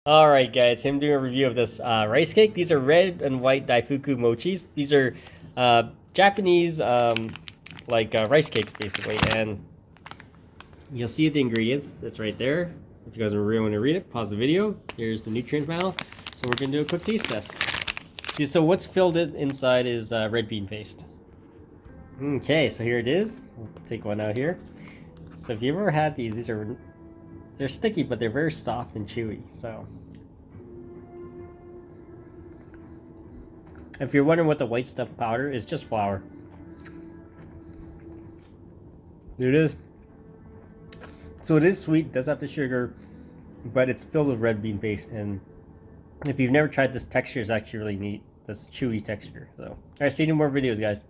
Alright guys, I'm doing a review of this rice cake. These are red and white Daifuku mochis. These are Japanese rice cakes basically, and you'll see the ingredients. It's right there. If you guys really want to read it, pause the video. Here's the nutrient panel. So we're going to do a quick taste test. So what's filled inside is red bean paste. Okay, so here it is. We'll take one out here. So if you've ever had these they're sticky, but they're very soft and chewy. So, if you're wondering what the white stuff powder is, just flour. There it is. So it is sweet, does have the sugar, but it's filled with red bean paste. And if you've never tried this, texture is actually really neat. This chewy texture. So, alright, see you in more videos, guys.